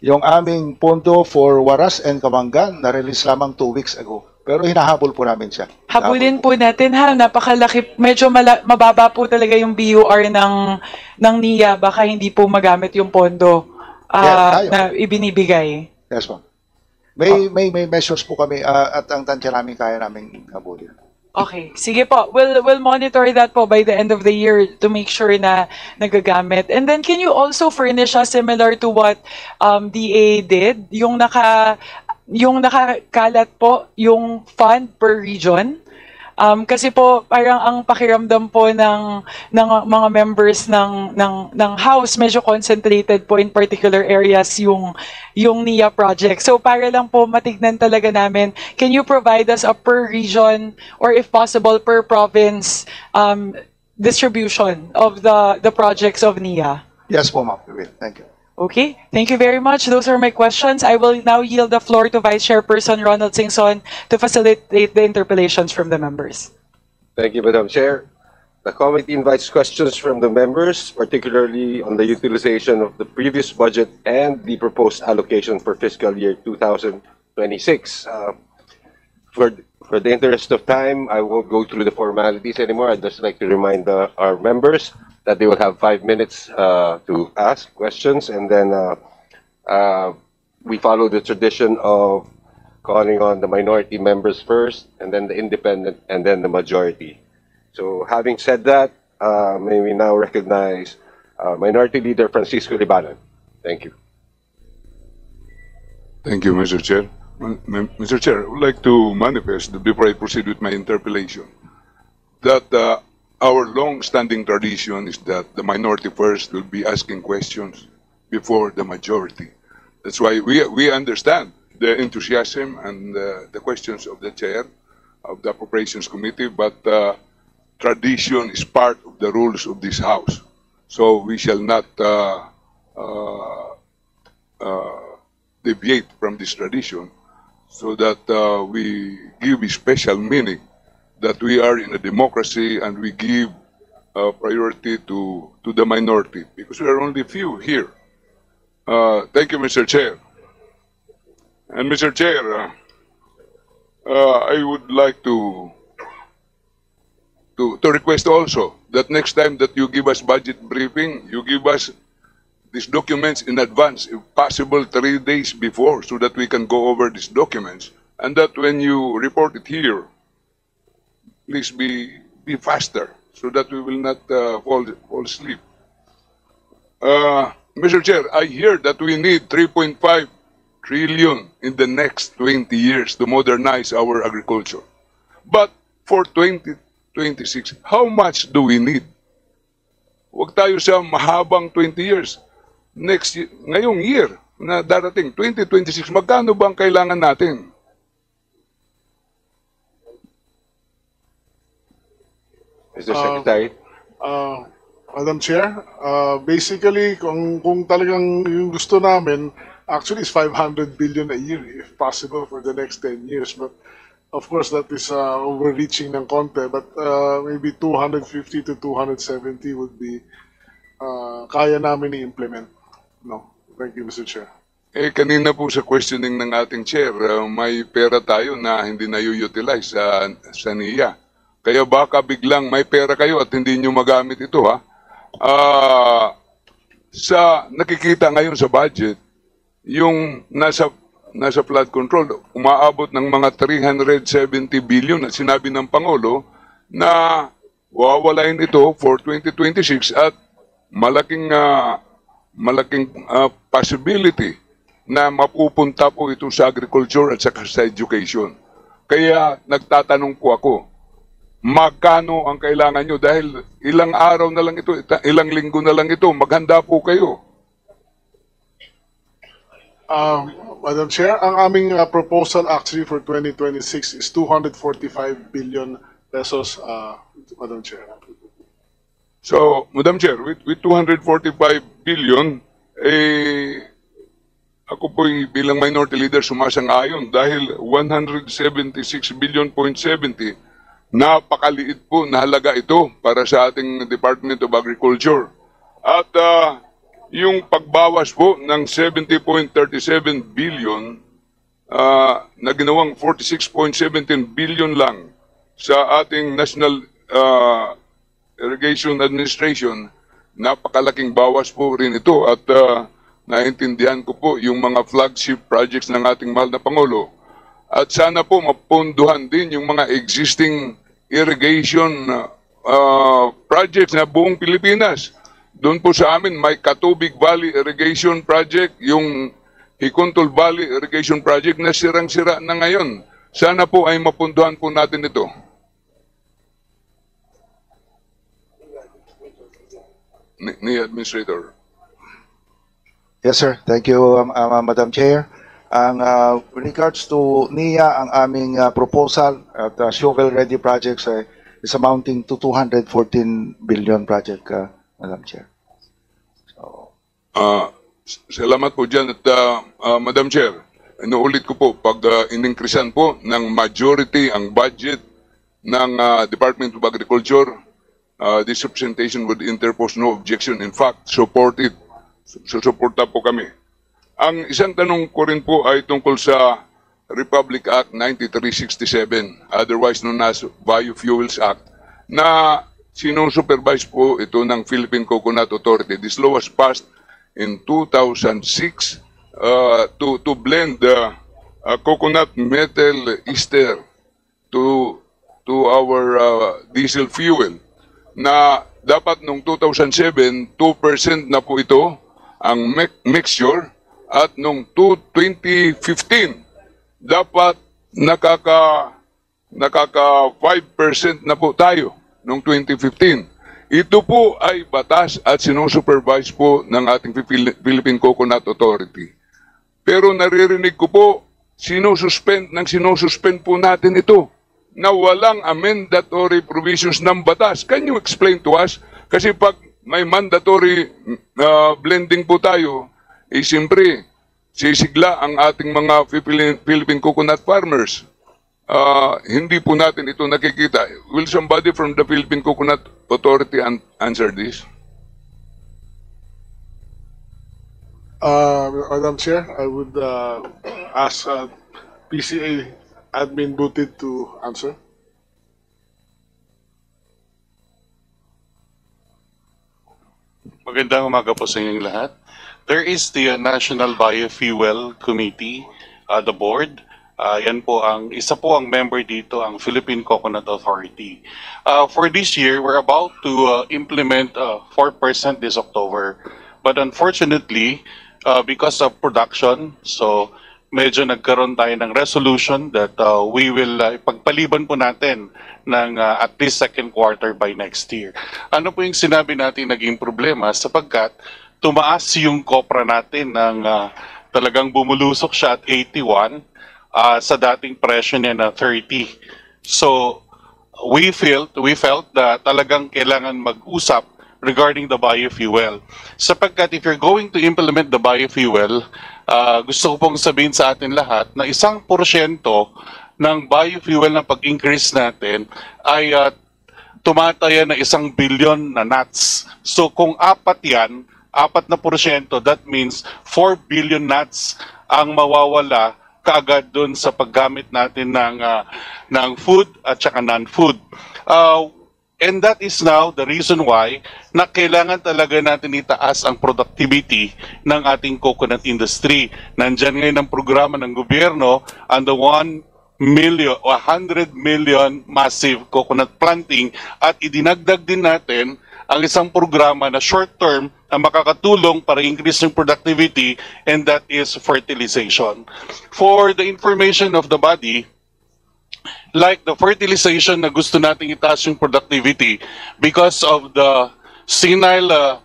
Yung aming pondo for Waras and Kamangan, na-release lamang 2 weeks ago. Pero hinahabol po namin siya. Habulin po natin ha, napakalaki, medyo mababa po talaga yung BUR ng NIA, baka hindi po magamit yung pondo na ibinibigay. Yes, ma'am. May measures po kami at ang tansya namin kaya namin habulin. Okay, sige po. We'll monitor that po by the end of the year to make sure na nagagamit. And then can you also furnish us similar to what DA did, yung nakakalat po yung fund per region? Kasi po parang ang pakiramdam po ng mga members ng House medyo concentrated po in particular areas yung NIA project. So para lang po matignan talaga namin, can you provide us a per region or if possible per province distribution of the projects of NIA? Yes po, ma'am. Thank you. Okay, thank you very much. Those are my questions. I will now yield the floor to Vice Chairperson Ronald Singson to facilitate the interpellations from the members. Thank you, Madam Chair. The committee invites questions from the members, particularly on the utilization of the previous budget and the proposed allocation for fiscal year 2026. For the interest of time, I won't go through the formalities anymore. I'd just like to remind our members that they will have 5 minutes to ask questions, and then we follow the tradition of calling on the minority members first, and then the independent, and then the majority. So having said that, may we now recognize Minority Leader Francisco Libanan. Thank you. Thank you, Mr. Chair. Mr. Chair, I would like to manifest, before I proceed with my interpellation, that our long-standing tradition is that the minority first will be asking questions before the majority. That's why we understand the enthusiasm and the questions of the chair of the Appropriations Committee, but tradition is part of the rules of this House. So we shall not deviate from this tradition so that we give a special meaning that we are in a democracy and we give priority to the minority because we are only few here. Thank you, Mr. Chair. And Mr. Chair, I would like to request also that next time that you give us budget briefing, you give us these documents in advance, if possible 3 days before, so that we can go over these documents, and that when you report it here, please be faster so that we will not fall asleep. Mr. Chair, I hear that we need 3.5 trillion in the next 20 years to modernize our agriculture. But for 2026, how much do we need? Huwag tayo sa mahabang 20 years. Next year, ngayong year na darating, 2026, magkano ba ang kailangan natin? Mr. Secretary. Madam Chair, basically, kung talagang yung gusto namin, actually is 500 billion a year, if possible, for the next 10 years. But of course, that is overreaching ng konti. But maybe 250 to 270 would be kaya namin i-implement. No. Thank you, Mr. Chair. Kanina po sa questioning ng ating chair, may pera tayo na hindi na-utilize sa NIA. Kaya baka biglang may pera kayo at hindi nyo magamit ito, ha? Sa nakikita ngayon sa budget, yung nasa flood control, umaabot ng mga 370 billion at sinabi ng Pangulo na wawalain ito for 2026 at malaking possibility na mapupunta po ito sa agriculture at saka sa education. Kaya nagtatanong po ako, magkano ang kailangan nyo? Dahil ilang araw na lang ito, ilang linggo na lang ito, maghanda po kayo. Madam Chair, ang aming proposal actually for 2026 is 245 billion pesos, Madam Chair. So, Madam Chair, with 245 billion, ako po bilang minority leader sumasang-ayon dahil 176 billion point 70, napakaliit po na halaga ito para sa ating Department of Agriculture. At yung pagbawas po ng 70.37 billion na ginawang 46.17 billion lang sa ating National Irrigation Administration, napakalaking bawas po rin ito at naintindihan ko po yung mga flagship projects ng ating mahal na Pangulo. At sana po mapunduhan din yung mga existing irrigation projects na buong Pilipinas. Doon po sa amin may Katubig Valley Irrigation Project, yung Hikuntol Valley Irrigation Project na sirang-sira na ngayon. Sana po ay mapunduhan po natin ito. Ni Administrator. Yes, sir. Thank you, Madam Chair. With regards to NIA, ang aming proposal at shovel-ready projects is amounting to 214 billion project, Madam Chair. Salamat po dyan at Madam Chair, inuulit ko po, pag in-increasean po ng majority ang budget ng Department of Agriculture, this representation would interpose no objection. In fact, support it. Susuporta po kami. Ang isang tanong ko rin po ay tungkol sa Republic Act 9367, otherwise known as Biofuels Act, na sinusupervise po ito ng Philippine Coconut Authority. This law was passed in 2006 to blend coconut methyl ester to our diesel fuel, na dapat noong 2007, 2% na po ito ang mixture, at noong 2015, dapat nakaka 5% na po tayo noong 2015. Ito po ay batas at sinusupervise po ng ating Philippine Coconut Authority. Pero naririnig ko po, sinususpend po natin ito na walang amendatory provisions ng batas. Can you explain to us? Kasi pag may mandatory blending po tayo, siyempre, sisigla ang ating mga Philippine coconut farmers. Hindi po natin ito nakikita. Will somebody from the Philippine Coconut Authority answer this? Madam Chair, I would ask PCA Admin Butid to answer. Magandang umaga po sa inyong lahat. There is the National Biofuel Committee, the board. Yan po isa po ang member dito, ang Philippine Coconut Authority. For this year, we're about to implement 4% this October. But unfortunately, because of production, so medyo nagkaroon tayo ng resolution that we will ipagpaliban po natin ng at least second quarter by next year. Ano po yung sinabi natin naging problema? Sapagkat tumaas yung kopra natin ng talagang bumulusok siya at 81 sa dating presyo niya na 30. So we felt that talagang kailangan mag-usap regarding the biofuel. Sapagkat if you're going to implement the biofuel, gusto ko pong sabihin sa atin lahat na 1% ng biofuel na pag-increase natin ay tumataya na 1 billion na nuts. So kung 4 yan, 4%, that means 4 billion nuts ang mawawala kaagad dun sa paggamit natin ng food at saka non-food. And that is now the reason why na kailangan talaga natin itaas ang productivity ng ating coconut industry. Nandyan ngayon ang programa ng gobyerno, ang the 100 million massive coconut planting, at idinagdag din natin ang isang programa na short-term na makakatulong para increase yung productivity, and that is fertilization. For the information of the body, like the fertilization na gusto nating itaas yung productivity because of the senile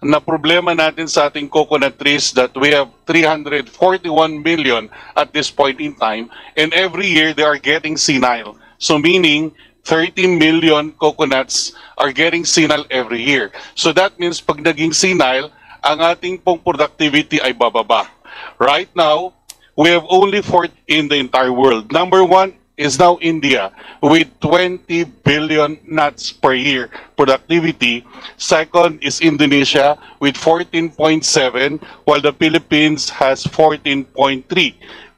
na problema natin sa ating coconut trees, that we have 341 million at this point in time, and every year they are getting senile. So meaning 30 million coconuts are getting senile every year. So that means pag naging senile, ang ating pong productivity ay bababa. Right now, we have only 4 in the entire world. Number 1 is now India with 20 billion nuts per year productivity. Second is Indonesia with 14.7, while the Philippines has 14.3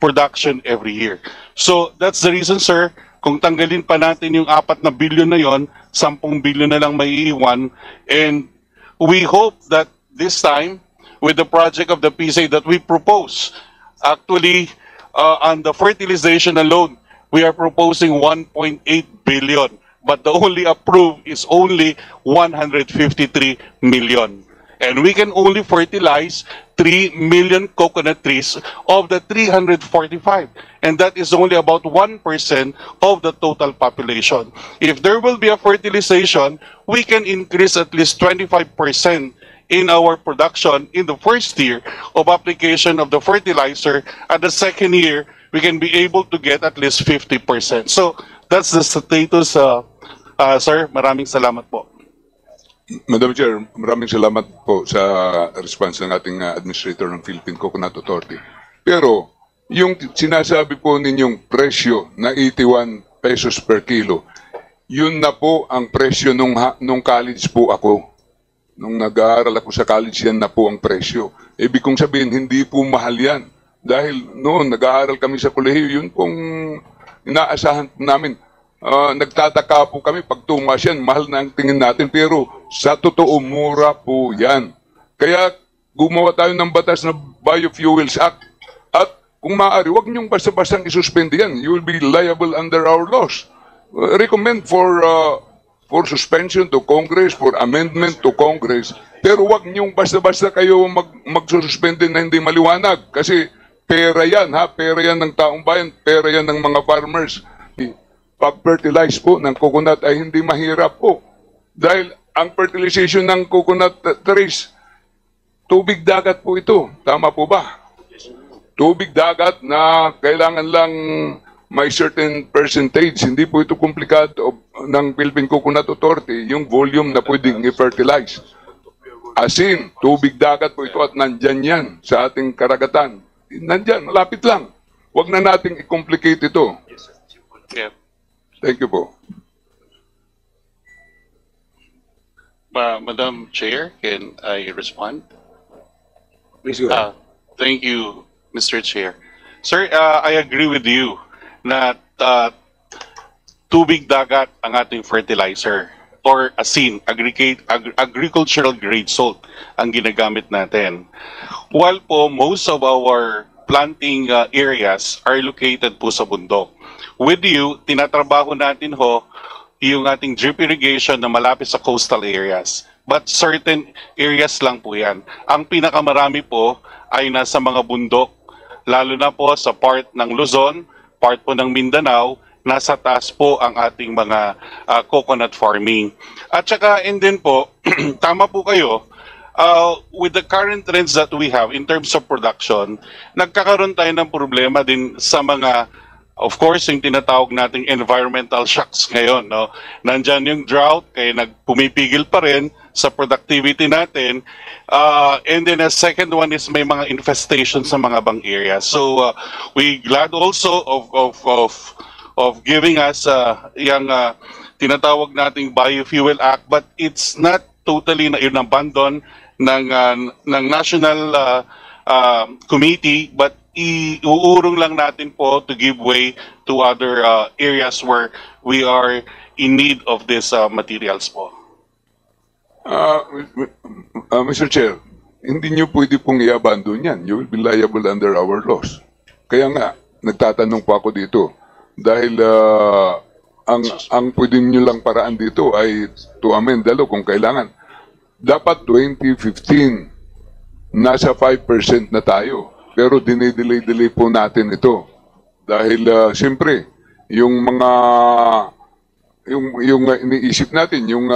production every year. So that's the reason, sir, kung tanggalin pa natin yung 4 na billion na yon, 10 billion na lang maiiwan. And we hope that this time, with the project of the PSA that we propose, actually, on the fertilization alone, we are proposing 1.8 billion, but the only approved is only 153 million. And we can only fertilize 3 million coconut trees of the 345. And that is only about 1% of the total population. If there will be a fertilization, we can increase at least 25% in our production in the first year of application of the fertilizer. At the second year, we can be able to get at least 50%. So that's the status, sir. Maraming salamat po. Madam Chair, maraming salamat po sa response ng ating administrator ng Philippine Coconut Authority. Pero yung sinasabi po ninyong presyo na 81 pesos per kilo, yun na po ang presyo nung college po ako. Nung nag-aaral ako sa college, yan na po ang presyo. Ibig kong sabihin, hindi po mahal yan. Dahil noon, nag-aaral kami sa kolehiyo, yun pong inaasahan namin. Nagtataka po kami, pag tumas yan, mahal na ang tingin natin. Pero sa totoo, mura po yan. Kaya gumawa tayo ng batas na Biofuels Act. At kung maaari, huwag niyong basta-bastang isuspend yan. You will be liable under our laws. Recommend for suspension to Congress, for amendment to Congress. Pero wag niyong basta-basta kayo magsususpende na hindi maliwanag. Kasi pera yan, pera yan ng taong bayan, pera yan ng mga farmers. Pag-fertilize po ng coconut ay hindi mahirap po. Dahil ang fertilization ng coconut trees, tubig dagat po ito. Tama po ba? Tubig dagat na kailangan lang may certain percentage. Hindi po ito komplikado ng Philippine Coconut Authority, yung volume na pwedeng i-fertilize. Asin, tubig dagat po ito at nandyan yan sa ating karagatan. Nandyan, malapit lang. Huwag na nating i-complicate ito. Yeah. Thank you po. Madam Chair, can I respond? Please go ahead. Thank you, Mr. Chair. Sir, I agree with you na tubig dagat ang ating fertilizer or asin, agricultural grade salt ang ginagamit natin. While po most of our planting areas are located po sa bundok. With you, tinatrabaho natin yung ating drip irrigation na malapit sa coastal areas. But certain areas lang po yan. Ang pinakamarami po ay nasa mga bundok, lalo na po sa part ng Luzon, part po ng Mindanao, nasa taas po ang ating mga coconut farming. At saka, and then po, tama po kayo, with the current trends that we have in terms of production, nagkakaroon tayo ng problema din sa mga, of course, yung tinatawag nating environmental shocks ngayon. No? Nandyan yung drought, kaya pumipigil pa rin sa productivity natin. And then a second one is may mga infestation sa mga bang areas. So we glad also of giving us yung tinatawag nating Biofuel Act, but it's not totally na inabandon ng National Committee, but iuurong lang natin po to give way to other areas where we are in need of these materials po. Mr. Chair, hindi nyo pwede pong i-abandon yan. You will be liable under our laws. Kaya nga, nagtatanong po ako dito. Dahil ang pwede nyo lang paraan dito ay to amend the law kung kailangan. Dapat 2015, nasa 5% na tayo. Pero dinidelay-delay po natin ito. Dahil siyempre, yung mga yung iniisip natin, yung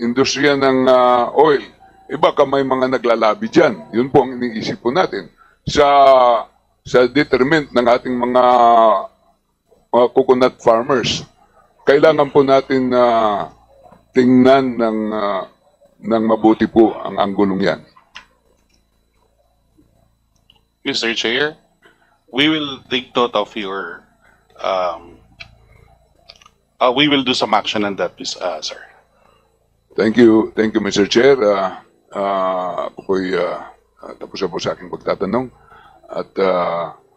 industriya ng oil, baka may mga naglalabi dyan. Yun po ang iniisip po natin. Sa detriment ng ating mga coconut farmers, kailangan po natin tingnan ng mabuti po ang anggulong yan. Mr. Chair, we will take note of your we will do some action on that, sir. Thank you, Mr. Chair. Ako po'y tapos na po sa aking pagtatanong. At